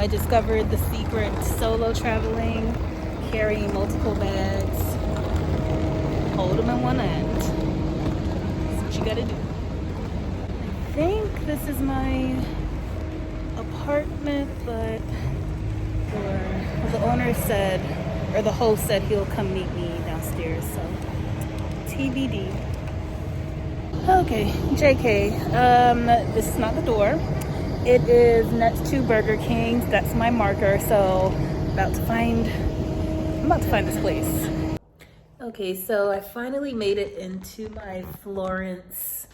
I discovered the secret to solo traveling, carrying multiple bags. Hold them in one end. That's what you gotta do. I think this is my apartment, but the owner said, or the host said he'll come meet me downstairs, so TBD. Okay, JK, this is not the door. It is next to Burger King's. That's my marker, so I'm about to find this place. Okay, so I finally made it into my Florence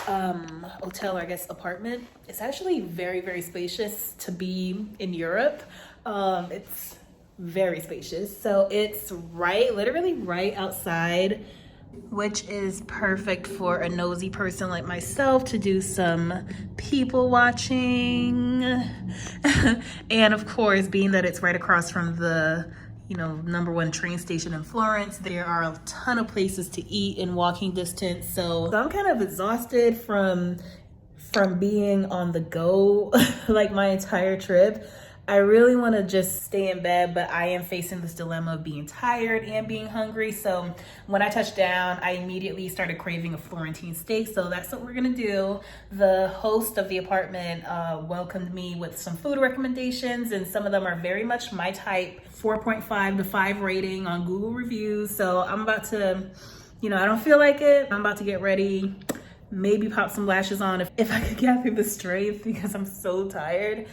hotel, or I guess apartment. It's actually very, very spacious to be in Europe. It's very spacious. So it's literally right outside, which is perfect for a nosy person like myself to do some people watching. And of course, being that it's right across from the #1 train station in Florence, there are a ton of places to eat in walking distance. So I'm kind of exhausted from being on the go like my entire trip. I really want to just stay in bed, but I am facing this dilemma of being tired and being hungry. So when I touched down, I immediately started craving a Florentine steak. So that's what we're gonna do. The host of the apartment welcomed me with some food recommendations, and some of them are very much my type. 4.5 to 5 rating on Google reviews. So I'm about to, I don't feel like it. I'm about to get ready, maybe pop some lashes on if I could gather the strength, because I'm so tired,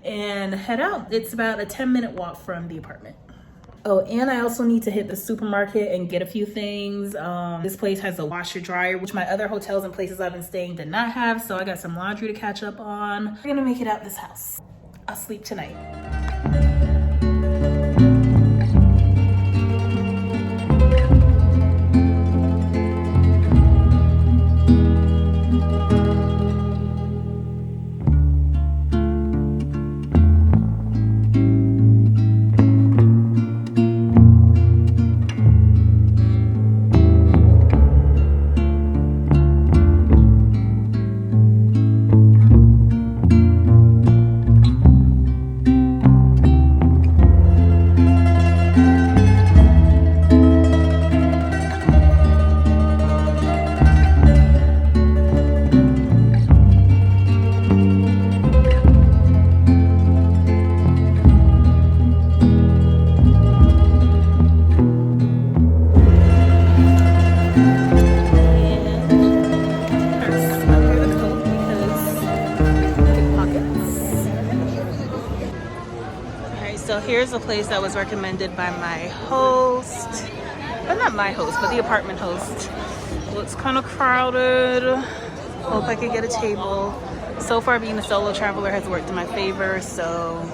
and head out. It's about a 10-minute walk from the apartment. Oh, and I also need to hit the supermarket and get a few things. This place has a washer dryer, which my other hotels and places I've been staying did not have. So I got some laundry to catch up on. We're gonna make it out this house. I'll sleep tonight. So here's a place that was recommended by my host, but not my host, but the apartment host. Looks kind of crowded. Hope I could get a table. So far, being a solo traveler has worked in my favor, so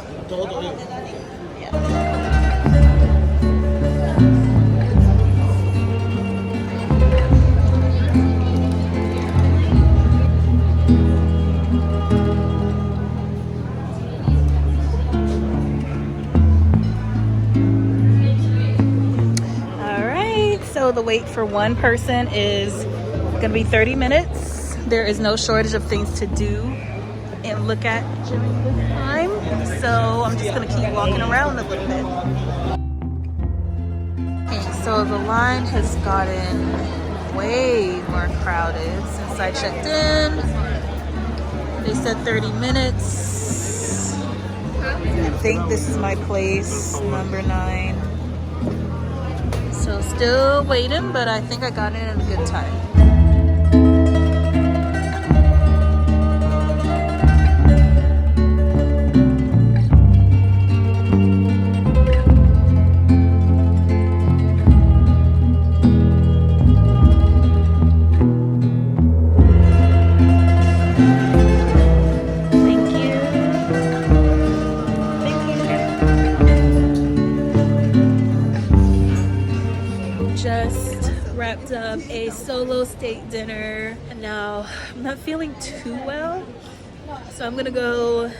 yeah. So the wait for one person is gonna be 30 minutes. There is no shortage of things to do and look at during this time. So I'm just gonna keep walking around a little bit. Okay, so the line has gotten way more crowded since I checked in. They said 30 minutes. I think this is my place, number 9. So still waiting, but I think I got in at a good time. Just wrapped up a solo steak dinner, and now I'm not feeling too well, so I'm gonna go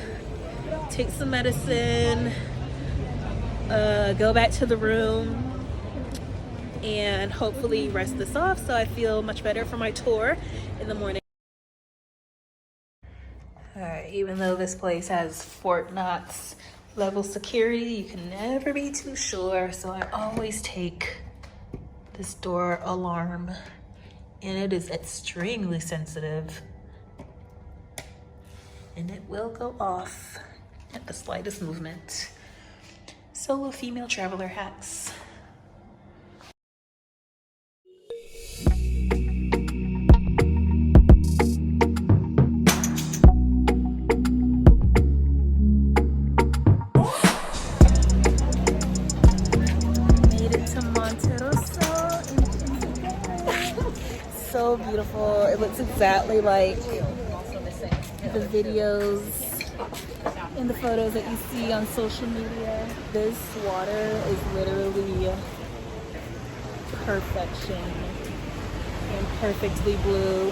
take some medicine, go back to the room, and hopefully rest this off so I feel much better for my tour in the morning. All right, even though this place has Fort Knox level security. You can never be too sure. So I always take this door alarm, and it is extremely sensitive. And it will go off at the slightest movement. Solo female traveler hacks. Made it to Monterosso in Cinque Terre. So beautiful. It looks exactly like the videos and the photos that you see on social media. This water is literally perfection and perfectly blue.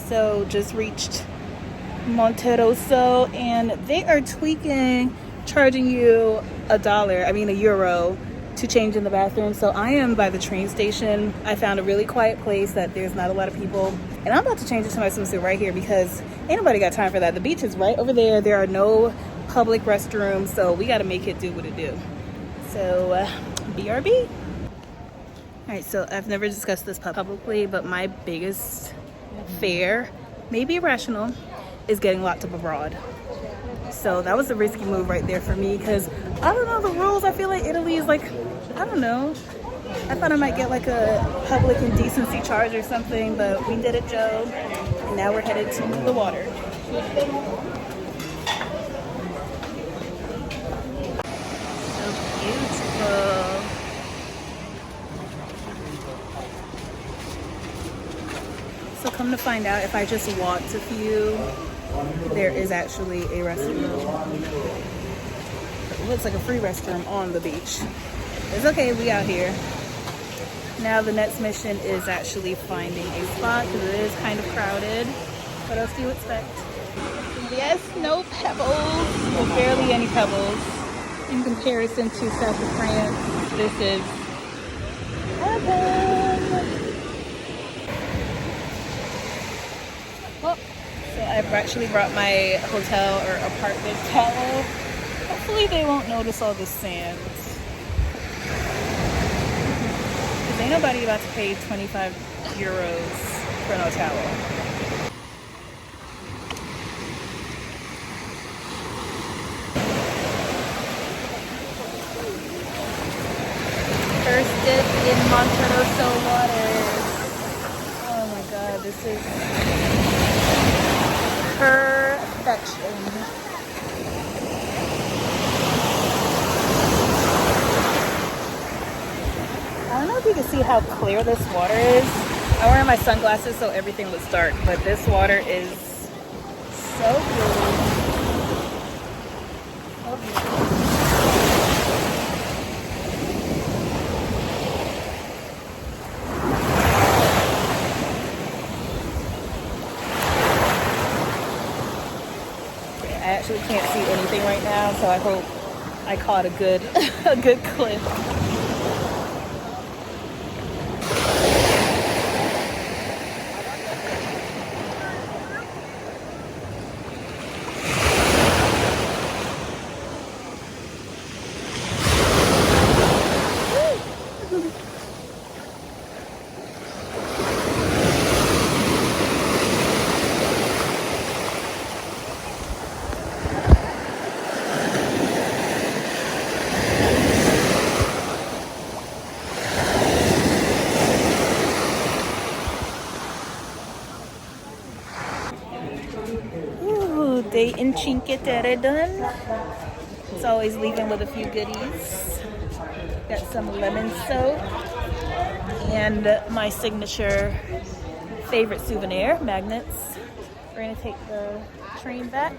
So just reached Monterosso, and they are tweaking, charging you €1 to change in the bathroom. So I am by the train station. I found a really quiet place that there's not a lot of people, and I'm about to change into my swimsuit right here because ain't nobody got time for that. The beach is right over there. There are no public restrooms, so we got to make it do what it do. So BRB. All right, so I've never discussed this publicly, but my biggest fear, maybe irrational, is getting locked up abroad. So that was a risky move right there for me because I don't know the rules. I feel like Italy is like, I don't know. I thought I might get like a public indecency charge or something, but we did it, Joe. And now we're headed to the water. So beautiful. So come to find out, if I just walked a few, there is actually a restroom. It looks like a free restroom on the beach. It's okay, we out here. Now the next mission is actually finding a spot because it is kind of crowded. What else do you expect? Yes, no pebbles, or barely any pebbles. In comparison to south of France, this is heaven. So I've actually brought my hotel or apartment towel. Hopefully they won't notice all the sand. Because ain't nobody about to pay €25 for no towel. First dip in Monterosso waters. Oh my god, this is perfection. I don't know if you can see how clear this water is. I'm wearing my sunglasses so everything looks dark, but this water is so blue. So beautiful. I actually can't see anything right now, so I hope I caught a good clip. Day in Cinque Terre done. It's always leaving with a few goodies. Got some lemon soap and my signature favorite souvenir, magnets. We're gonna take the train back.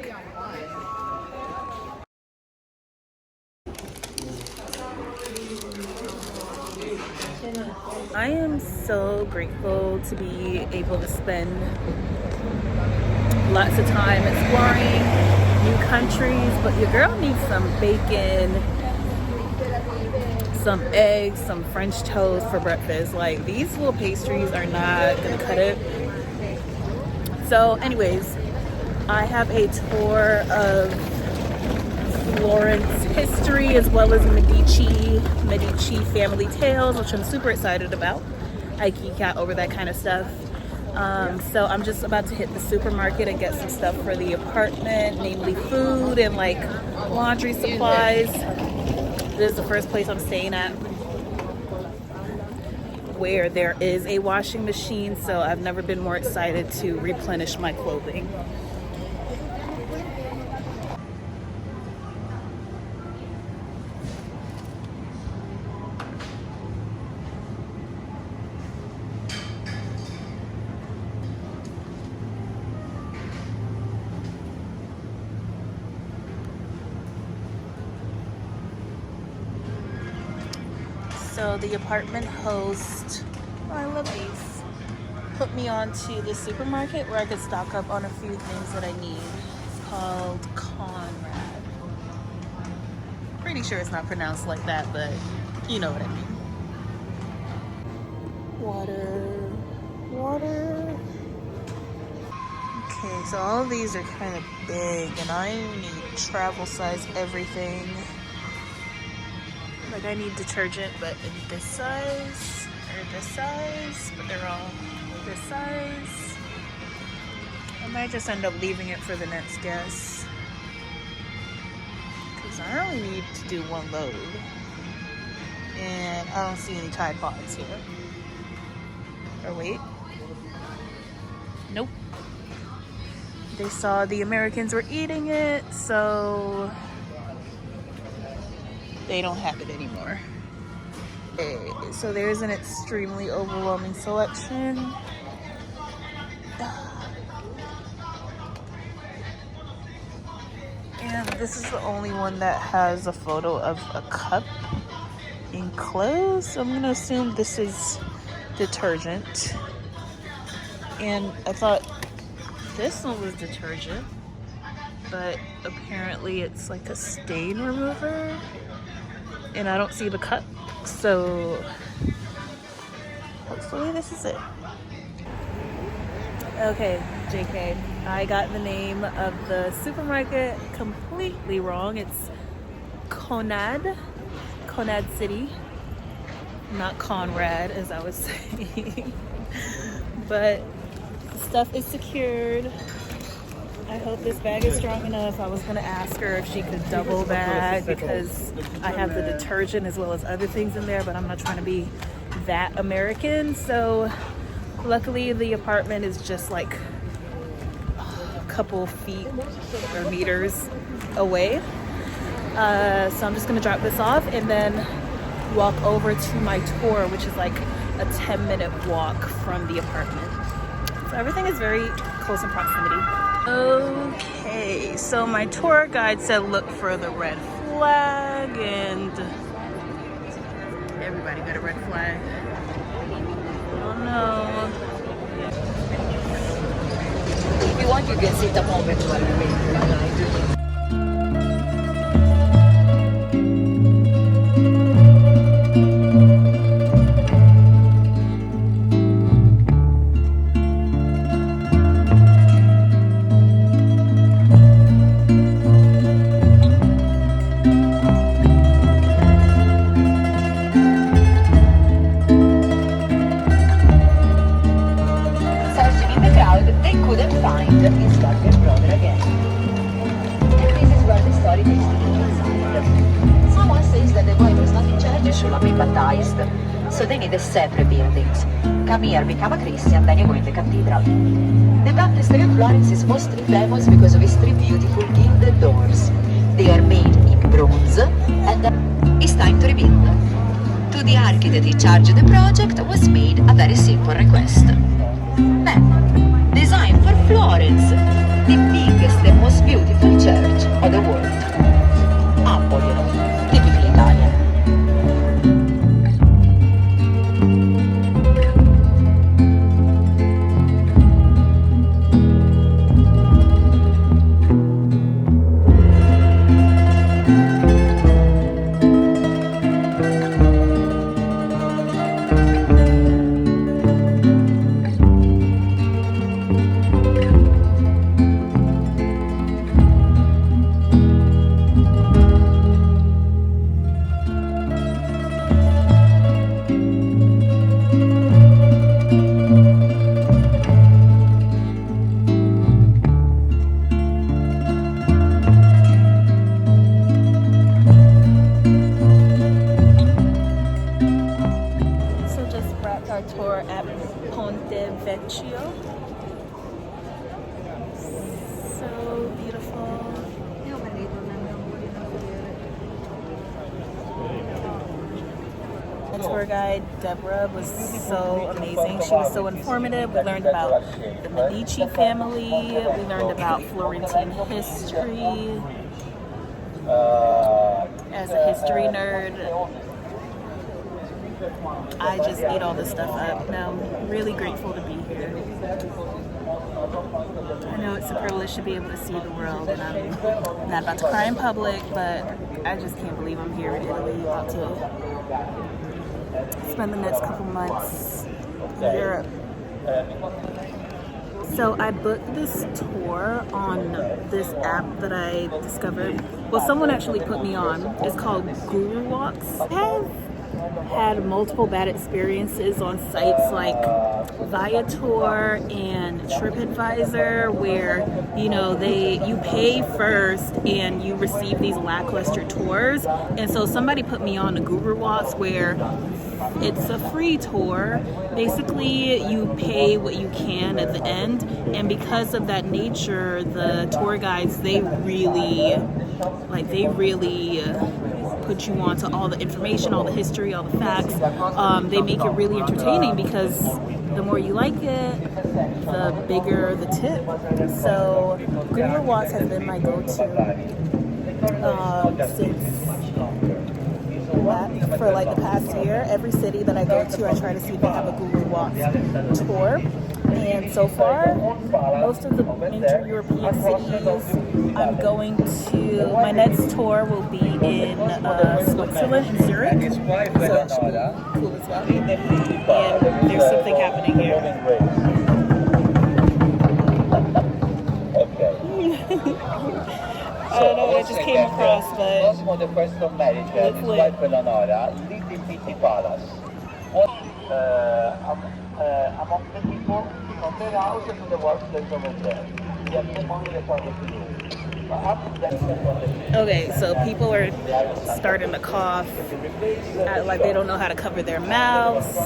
I am so grateful to be able to spend lots of time exploring new countries, but your girl needs some bacon, some eggs, some French toast for breakfast. Like, these little pastries are not gonna cut it. So anyways, I have a tour of Florence history as well as Medici family tales, which I'm super excited about. I geek out over that kind of stuff. So I'm just about to hit the supermarket and get some stuff for the apartment, namely food and like laundry supplies. This is the first place I'm staying at where there is a washing machine, so I've never been more excited to replenish my clothing. So the apartment host, oh, I love these, put me on to the supermarket where I could stock up on a few things that I need. It's called Conrad. Pretty sure it's not pronounced like that, but you know what I mean. Water. Okay, so all of these are kind of big and I need travel size everything. Like, I need detergent, but in this size, or this size, but they're all this size. I might just end up leaving it for the next guest, because I only need to do one load. And I don't see any Tide Pods here. Or wait. Nope. They saw the Americans were eating it, so they don't have it anymore. Okay, so there's an extremely overwhelming selection. And this is the only one that has a photo of a cup enclosed. So I'm gonna assume this is detergent. And I thought this one was detergent, but apparently it's like a stain remover. And I don't see the cup, so hopefully this is it. Okay, JK, I got the name of the supermarket completely wrong. It's Conad City, not Conrad as I was saying. But stuff is secured. I hope this bag is strong enough. I was gonna ask her if she could double bag because I have the detergent as well as other things in there, but I'm not trying to be that American. So luckily the apartment is just like a couple feet or meters away. So I'm just gonna drop this off and then walk over to my tour, which is like a 10-minute walk from the apartment. So everything is very close in proximity. Okay, so my tour guide said look for the red flag, and everybody got a red flag. Oh no. If you want, you can sit a moment while you wait for the ride. So they needed separate buildings. Come here, become a Christian, then you go in the cathedral. The baptistry of Florence is mostly famous because of its three beautiful gilded doors. They are made in bronze and it's time to rebuild. To the architect in charge of the project was made a very simple request. Then, design for Florence, the biggest and most beautiful church of the world. Apple, typically Italian. Carpaccio. So beautiful. The tour guide, Deborah, was so amazing. She was so informative. We learned about the Medici family. We learned about Florentine history. As a history nerd, I just ate all this stuff up. Now I'm really grateful to be here. I know it's a privilege to be able to see the world, and I'm not about to cry in public, but I just can't believe I'm here in Italy, about to spend the next couple months in Europe. So I booked this tour on this app that I discovered. Well, someone actually put me on. It's called Guru Walks. I have had multiple bad experiences on sites like Viator and TripAdvisor, where you pay first and you receive these lackluster tours. And so somebody put me on the Guru Walks, where it's a free tour. Basically, you pay what you can at the end, and because of that nature, the tour guides, they really put you on to all the information, all the history, all the facts. They make it really entertaining, because the more you like it, the bigger the tip. So Guru Walks has been my go-to for like the past year. Every city that I go to, I try to see if they have a Guru Walks tour. And so far, most of the major European cities I'm going to, my next tour will be in Switzerland, in Zurich. So that should be cool as well. And there's something happening here. I don't know what I just came across, but it looks among the people from the house to the work place over there. Okay, so people are starting to cough, like they don't know how to cover their mouths,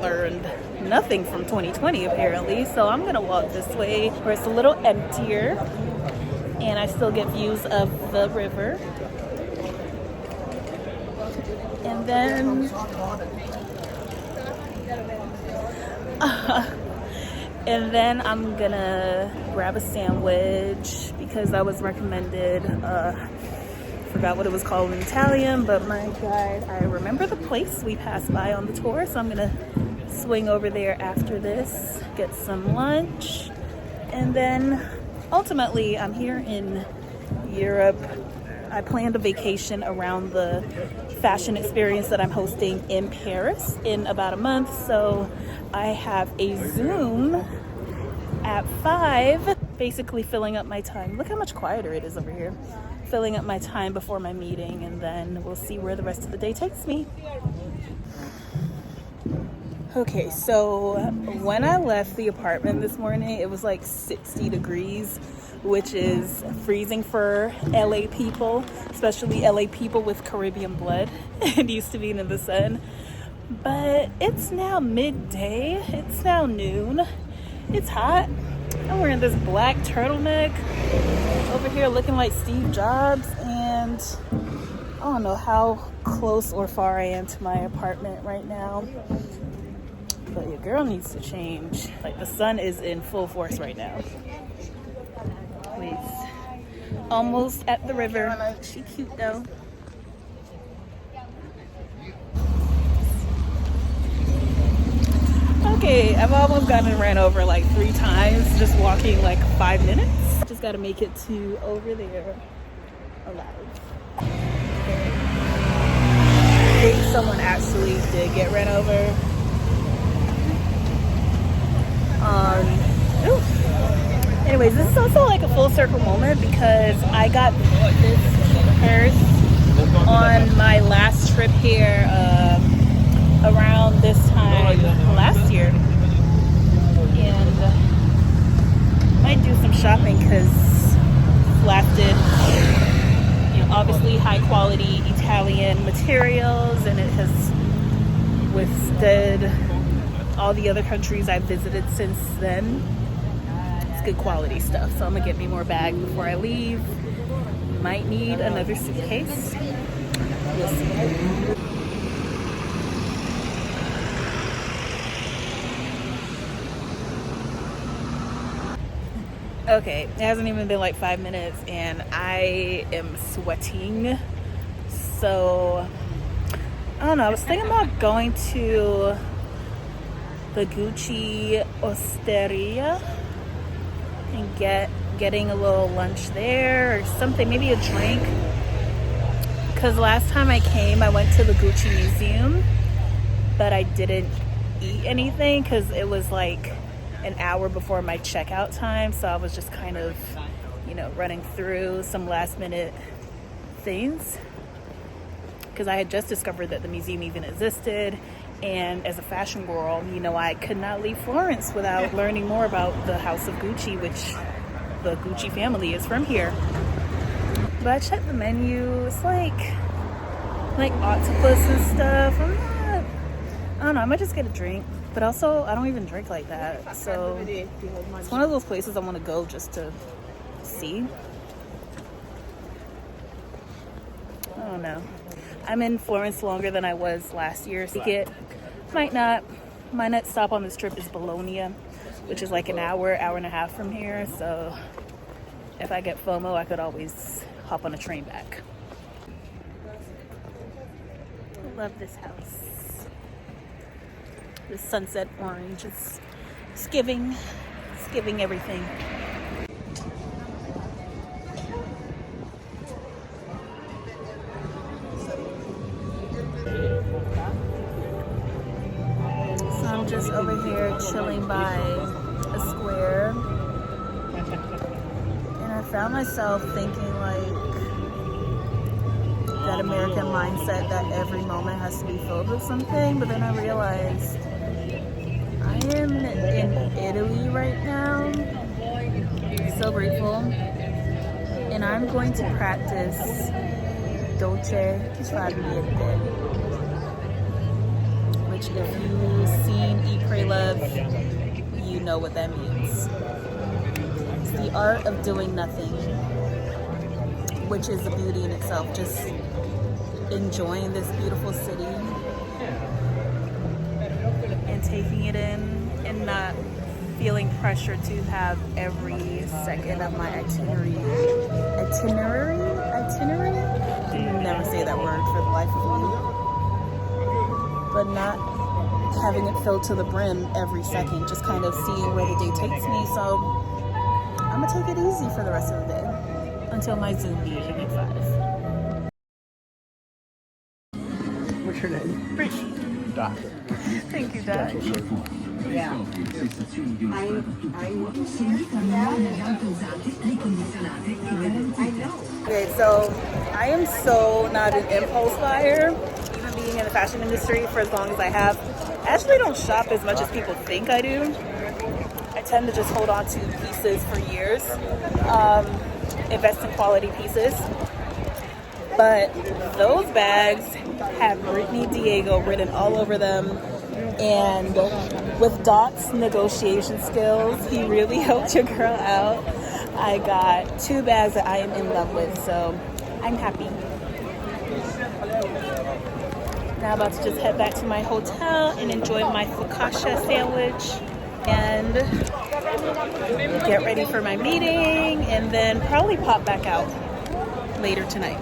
learned nothing from 2020 apparently, so I'm gonna walk this way where it's a little emptier and I still get views of the river. And then I'm gonna grab a sandwich because I was recommended, forgot what it was called in Italian, but my guide, I remember the place we passed by on the tour, so I'm gonna swing over there after this, get some lunch, and then ultimately I'm here in Europe. I planned a vacation around the fashion experience that I'm hosting in Paris in about a month, so I have a Zoom at 5, basically filling up my time. Look how much quieter it is over here. Filling up my time before my meeting, and then we'll see where the rest of the day takes me. Okay, so when I left the apartment this morning, it was like 60 degrees, which is freezing for LA people, especially LA people with Caribbean blood and used to being in the sun. But it's now midday, it's now noon, it's hot. I'm wearing this black turtleneck over here looking like Steve Jobs, and I don't know how close or far I am to my apartment right now. But your girl needs to change. Like, the sun is in full force right now. Wait, almost at the river. She cute though. Okay, I've almost gotten ran over like 3 times just walking like 5 minutes. Just gotta make it to over there alive. Okay. I think someone actually did get ran over. Anyways, this is also like a full circle moment because I got this purse on my last trip here around this time last year, and might do some shopping because it's lasted, obviously high quality Italian materials, and it has withstood all the other countries I've visited since then. It's good quality stuff. So I'm gonna get me more bags before I leave. Might need another suitcase. We'll see. Okay, it hasn't even been like 5 minutes and I am sweating. So, I don't know, I was thinking about going to the Gucci Osteria and getting a little lunch there or something, maybe a drink. Because last time I came, I went to the Gucci Museum, but I didn't eat anything because it was like an hour before my checkout time, so I was just kind of, you know, running through some last minute things because I had just discovered that the museum even existed, and as a fashion girl, you know, I could not leave Florence without learning more about the House of Gucci, which the Gucci family is from here. But I checked the menu, it's like octopus and stuff. I don't know, I might just get a drink. But also, I don't even drink like that. So it's one of those places I want to go just to see. I don't know. I'm in Florence longer than I was last year. Might not. My next stop on this trip is Bologna, which is like an hour and a half from here. So if I get FOMO, I could always hop on a train back. I love this house. The sunset orange, it's giving everything. So I'm just over here chilling by a square, and I found myself thinking like that American mindset that every moment has to be filled with something, but then I realized I am in Italy right now, so grateful, and I'm going to practice dolce far niente, which if you've seen Eat, Pray, Love, you know what that means. It's the art of doing nothing, which is a beauty in itself, just enjoying this beautiful city and taking it in and not feeling pressure to have every second of my itinerary. Never say that word for the life of me. But not having it filled to the brim every second, just kind of seeing where the day takes me. So I'm gonna take it easy for the rest of the day until my Zoom meeting at 5. What's your name? Brittany. Doctor. Thank you, Doc. Yeah. Okay, so I am so not an impulse buyer, even being in the fashion industry for as long as I have. I actually don't shop as much as people think I do. I tend to just hold on to pieces for years, invest in quality pieces. But those bags have Brittany Diego written all over them, and with Doc's negotiation skills, he really helped your girl out. I got 2 bags that I am in love with, so I'm happy. Now I'm about to just head back to my hotel and enjoy my focaccia sandwich and get ready for my meeting, and then probably pop back out later tonight.